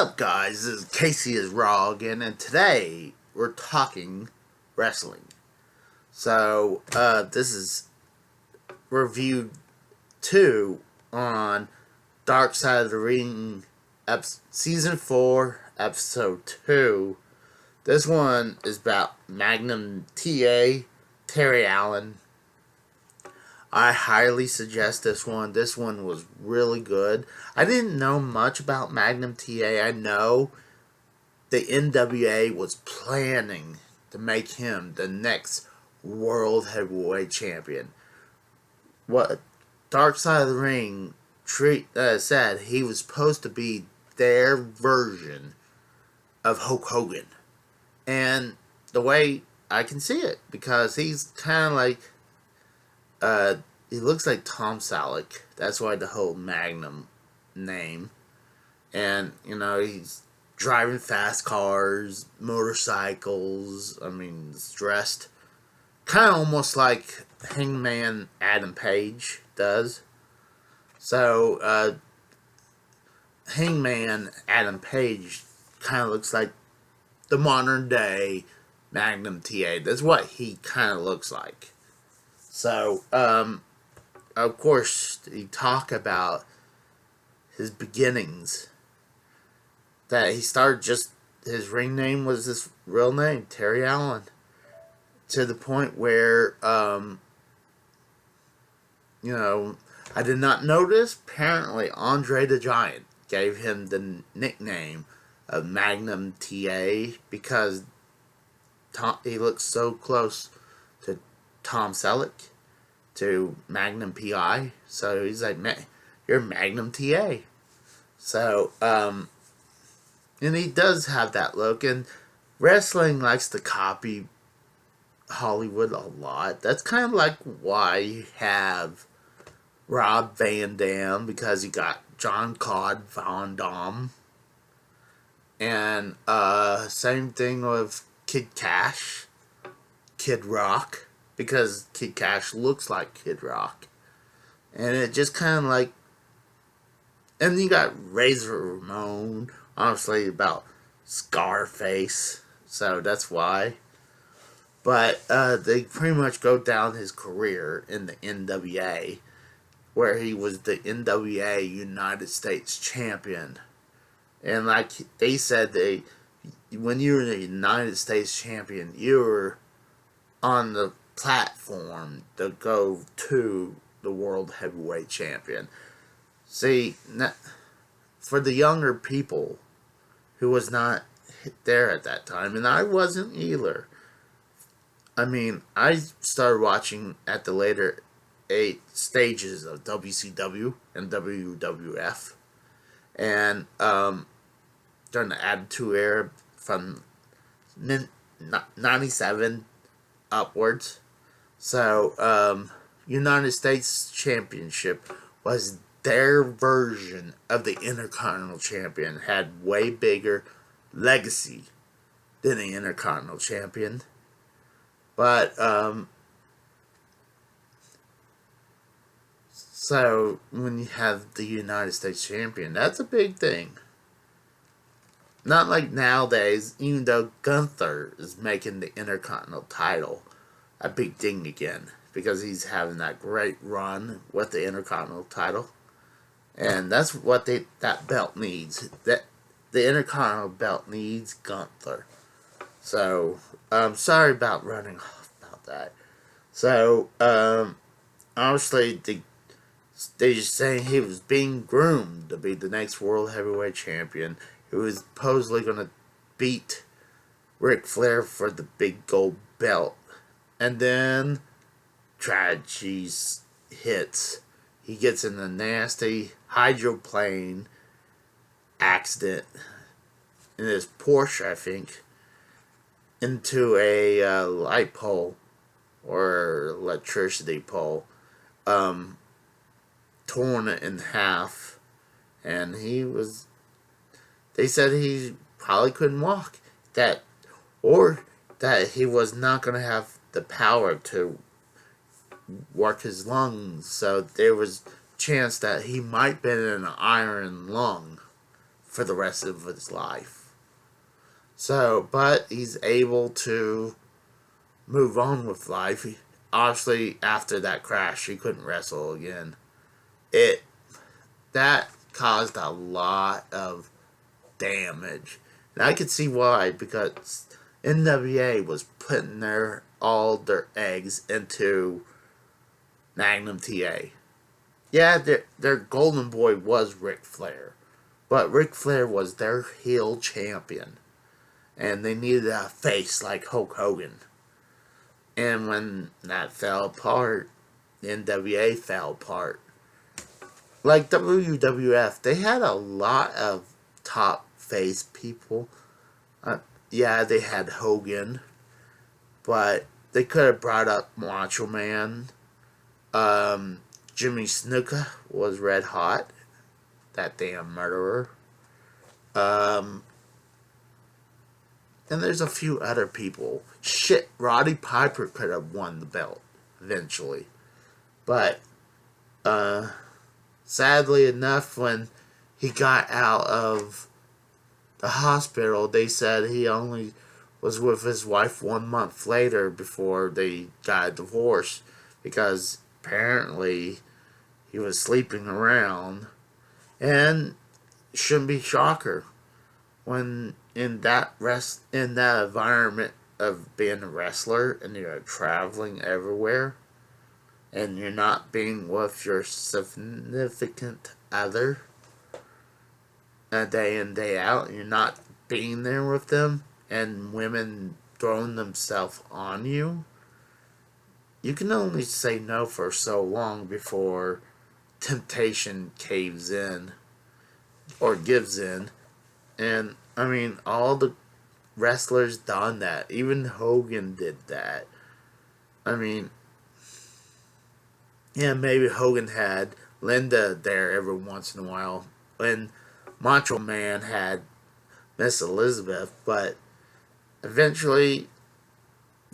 up, guys? This is Casey is Raw again, and today we're talking wrestling. So, this is review 2 on Dark Side of the Ring, Season 4, Episode 2. This one is about Magnum T.A, Terry Allen. I highly suggest this one. This one was really good. I didn't know much about Magnum T.A. I know the NWA was planning to make him the next World Heavyweight Champion. What Dark Side of the Ring said, he was supposed to be their version of Hulk Hogan. And the way I can see it, because he's kind of like he looks like Tom Selleck. That's why the whole Magnum name. And, he's driving fast cars, motorcycles. He's dressed kind of almost like Hangman Adam Page does. So, Hangman Adam Page kind of looks like the modern day Magnum T.A. That's what he kind of looks like. So, of course, he talk about his beginnings. That he started his ring name was his real name, Terry Allen. To the point where, I did not notice. Apparently, Andre the Giant gave him the nickname of Magnum T.A. because he looks so close to Tom Selleck, to Magnum P.I. So he's like, you're Magnum T.A. So, and he does have that look, and wrestling likes to copy Hollywood a lot. That's kind of like why you have Rob Van Dam, because you got John Claude Van Damme. And, same thing with Kid Cash, Kid Rock, because Kid Cash looks like Kid Rock. And it just kind of like... And you got Razor Ramon, honestly, about Scarface. So that's why. But they pretty much go down his career in the NWA, where he was the NWA United States Champion. And like they said, when you were the United States Champion, you were on the platform to go to the World Heavyweight Champion. See, for the younger people who was not there at that time, and I wasn't either. I started watching at the later 8 stages of WCW and WWF. And during the Attitude Era from 97 upwards. So, United States Championship was their version of the Intercontinental Champion. Had way bigger legacy than the Intercontinental Champion. But, so when you have the United States Champion, that's a big thing. Not like nowadays, even though Gunther is making the Intercontinental title a big thing again, because he's having that great run with the Intercontinental title. And that's what that belt needs. That the Intercontinental belt needs Gunther. So, sorry about running off about that. So, obviously, they just saying he was being groomed to be the next World Heavyweight Champion. He was supposedly going to beat Ric Flair for the big gold belt. And then tragedy hits. He gets in a nasty hydroplane accident in his Porsche, I think, into a light pole or electricity pole, torn it in half, and they said he probably couldn't walk, or that he was not going to have the power to work his lungs, so there was a chance that he might have been in an iron lung for the rest of his life. So, but he's able to move on with life. Obviously, after that crash, he couldn't wrestle again. It that caused a lot of damage, and I could see why, because NWA was putting all their eggs into Magnum T.A. Yeah, their golden boy was Ric Flair, but Ric Flair was their heel champion, and they needed a face like Hulk Hogan. And when that fell apart, the NWA fell apart. Like WWF, they had a lot of top face people. Yeah, they had Hogan, but they could have brought up Macho Man. Jimmy Snuka was red hot. That damn murderer. Um, and there's a few other people. Shit, Roddy Piper could have won the belt eventually. But, sadly enough, when he got out of the hospital, they said he only was with his wife 1 month later before they got a divorce, because apparently he was sleeping around. And shouldn't be shocker when in that environment of being a wrestler and you're traveling everywhere and you're not being with your significant other day in, day out, and you're not being there with them, and women throwing themselves on you, you can only say no for so long before temptation caves in or gives in. And I mean, all the wrestlers done that. Even Hogan did that. I mean, yeah, maybe Hogan had Linda there every once in a while, and Macho Man had Miss Elizabeth, but eventually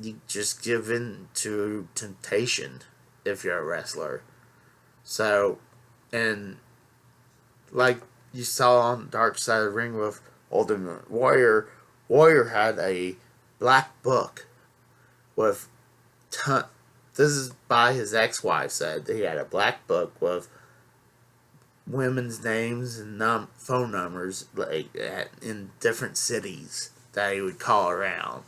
you just give in to temptation if you're a wrestler. So, and like you saw on Dark Side of the Ring with Ultimate Warrior, Warrior had a black book with this is by his ex-wife, said he had a black book with women's names and phone numbers, like in different cities that he would call around.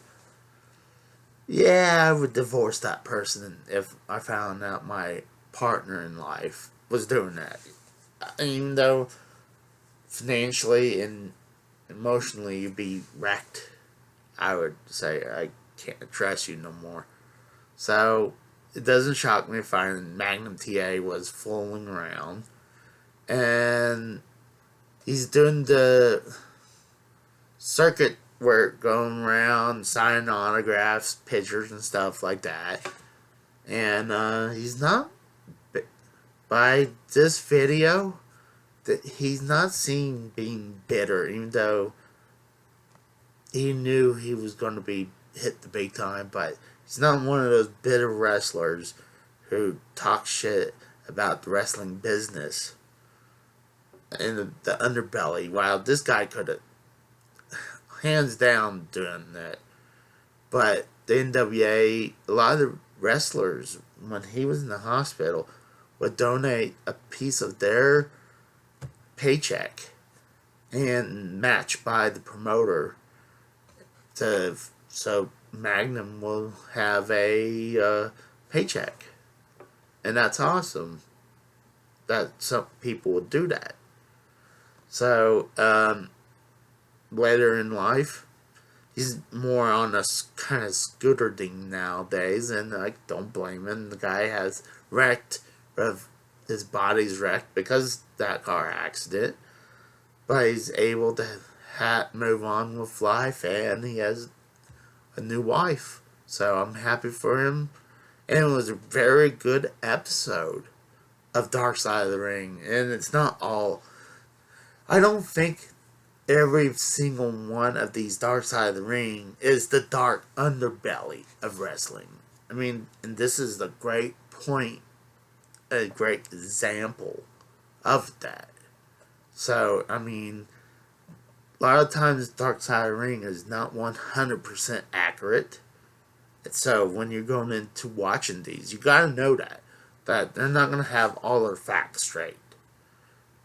Yeah, I would divorce that person if I found out my partner in life was doing that. Even though financially and emotionally you'd be wrecked, I would say I can't trust you no more. So it doesn't shock me finding Magnum T.A. was fooling around, and he's doing the circuit work, going around signing autographs, pictures, and stuff like that. And he's not, by this video, that he's not seen being bitter, even though he knew he was going to be hit the big time. But he's not one of those bitter wrestlers who talk shit about the wrestling business and the underbelly. Wow, this guy could have hands down doing that. But the NWA, a lot of the wrestlers, when he was in the hospital, would donate a piece of their paycheck and match by the promoter to, so Magnum will have a paycheck. And that's awesome that some people would do that. So, later in life, he's more on a kind of scooter ding nowadays, and I don't blame him. The guy has wrecked, his body's wrecked because that car accident, but he's able to move on with life, and he has a new wife. So I'm happy for him, and it was a very good episode of Dark Side of the Ring, and it's not all. I don't think every single one of these Dark Side of the Ring is the dark underbelly of wrestling. I mean, and this is a great point, a great example of that. So, I mean, a lot of times Dark Side of the Ring is not 100% accurate. So when you're going into watching these, you gotta know that they're not gonna have all their facts straight.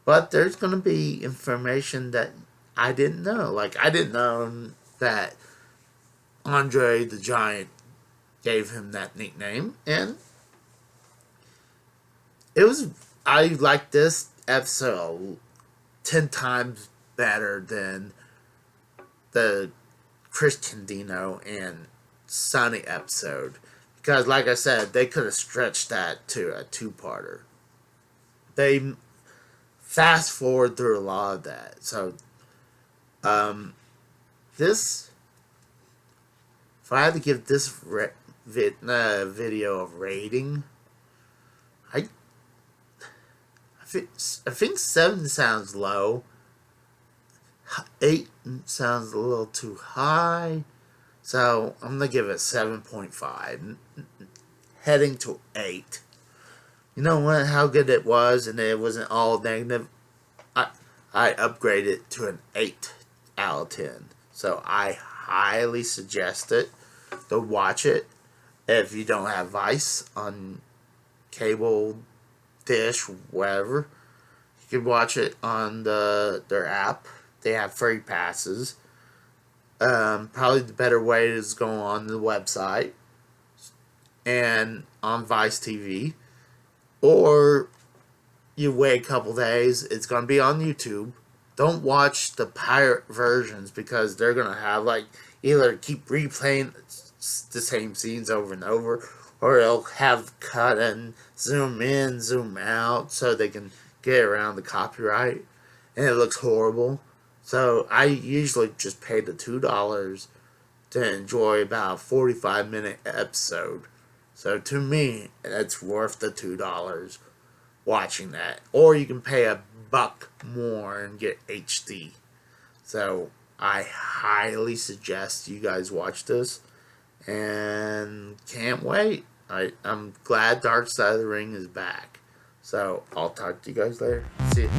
But there's gonna be information that I didn't know. Like, I didn't know that Andre the Giant gave him that nickname, and it was, I like this episode 10 times better than the Christian Dino and Sonny episode, because like I said, they could have stretched that to a two-parter. They fast forward through a lot of that. So this, if I had to give this video a rating, I think 7 sounds low. 8 sounds a little too high. So I'm gonna give it 7.5, heading to 8. You know what? How good it was, and it wasn't all negative. I upgraded it to an 8 out of 10. So I highly suggest it. Go watch it if you don't have Vice on cable, dish, whatever. You can watch it on their app. They have free passes. Probably the better way is go on the website and on Vice TV, or you wait a couple days. It's gonna be on YouTube. Don't watch the pirate versions, because they're gonna have, like, either keep replaying the same scenes over and over, or they'll have cut and zoom in, zoom out, so they can get around the copyright, and it looks horrible. So I usually just pay the $2 to enjoy about a 45-minute episode. So to me, that's worth the $2 watching that. Or you can pay $1 more and get HD. So I highly suggest you guys watch this, and can't wait. I'm glad Dark Side of the Ring is back. So I'll talk to you guys later. See you.